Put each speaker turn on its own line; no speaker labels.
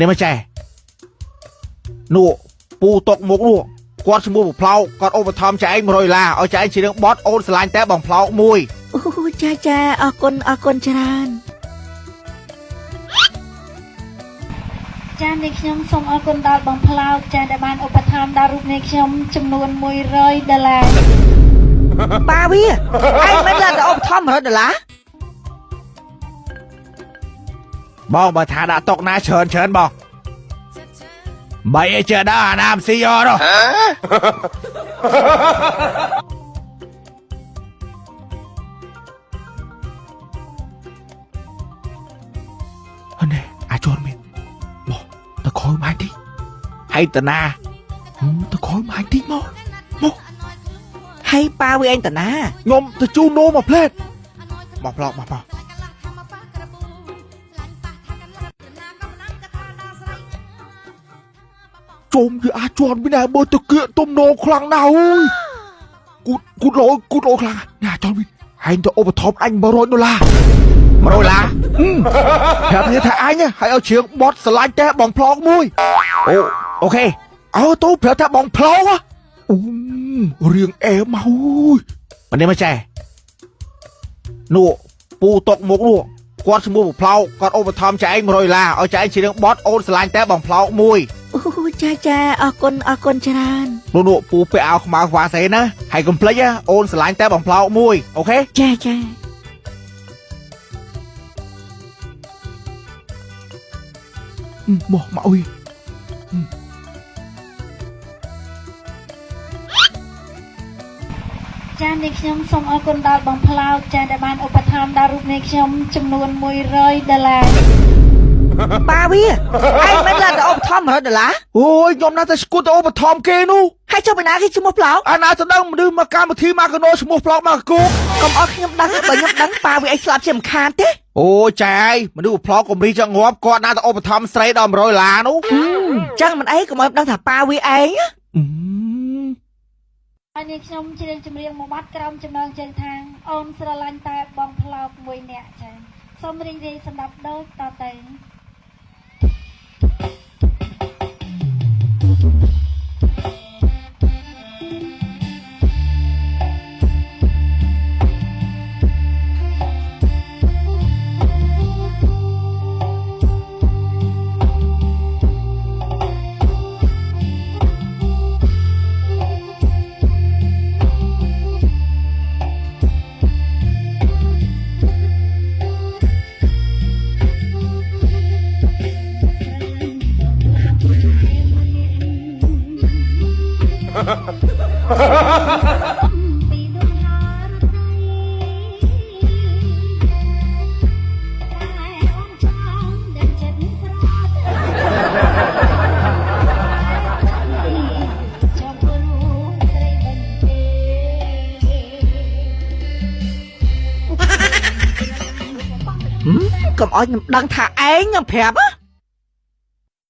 នេះមកចែនោះពូຕົកមុខនោះគាត់ឈ្មោះបំផ្លោកគាត់ឧបត្ថម្ភចែក100ដុល្លារឲ្យចែកជារឿងបត់អូនស្រឡាញ់តែបំផ្លោកមួយ
អូចាអរគុណច្រើន
ចាអ្នកខ្ញុំសូមអរគុណដល់បងផ្លោកចាដែលបានឧបត្ថម្ភដល់រូបអ្នកខ្ញុំចំនួន100ដុល្លារ
បាវាឯងមិនឡាទៅឧបត្ថម្ភ100ដុល្លារ
បងបើថាដាក់តុកណាច្រើនបងបីឯជើដល់អាណាមស៊ីយោនោះនេះអាចចូលមានមកទៅខ້ອຍមកទីហើយតាណាទៅខ້ອຍមកទីមក
ហើយប៉ាវាឯងតាណា
ខ្ញុំទៅជូននោមមកផ្លេតមកផ្លោកមកជុំវាអាចជន់ពីណាបើទៅគៀកទុំនោខ្លាំងណាស់អើយគូតលោខ្លាំងណាជន់វិញហែងទៅឧបត្ថម្ភអញ100ដុល្លារ100ដុល្លារប្រាប់ថាអញហើយឲ្យជ្រៀងបត់ស្រឡាញ់តែបងផ្លោកមួយអូខេទៅប្រាប់ថាបងផ្លោករៀងអែមកអើយនេះមកចែនោះពូຕົកមុខនោះគាត់ឈ្មោះបំផ្លោកគាត់ឧបត្ថម្ភចែក100ដុល្លារឲ្យចែកជារឿងបត់អូនស្រឡាញ់តែបងផ្លោកមួយ
អូចាអរគុណច្រើន
នោះពូពាក់អាវខ្មៅវ៉ាសេណាហើយកុំភ្លេចអូនស្រឡាញ់តែបងផ្លោកមួយអូខេ
ចា
មកអុយ
ចាអ្នកខ្ញុំសូមអរគុណដល់បងផ្លោកចាដែលបានឧបត្ថម្ភដល់រូបអ្នកខ្ញុំចំនួន100ដុល្លារ
បាវាឯងមិនឡាទៅឧបត្ថម្ភ100ដុល្លារ
អូយខ្ញុំណាស់តែស្គូតទៅឧបត្ថម្ភគេនោះ
ហើយចុះពីណាគេឈ្មោះផ្លោក
អាណាទៅដឹងមនុស្សមកកម្មវិធីមកកណូឈ្មោះផ្លោកមកគូ
កុំអត់ខ្ញុំដឹងបើខ្ញុំដឹងប៉ាវាឯងស្លាប់ជាមិនខានទេ
អូចែមនុស្សផ្លោកកំរីចង្ងាប់គាត់ណាទៅឧបត្ថម្ភស្រីដល់100ដុល្លារនោះ
ចឹងមិនអីកុំឲ្យដឹងថាប៉ាវាឯង
ហើយនេះខ្ញុំជ្រៀងចម្រៀងមួយបាត់ក្រោមចំណងជើងខាងអូនស្រឡាញ់តែបងផ្លោកមួយអ្នកចាសូមរីករាយសម្រាប់ដូចតទៅ
កុំឲ្យខ្ញុំដឹងថាឯងខ្ញុំប្រាប់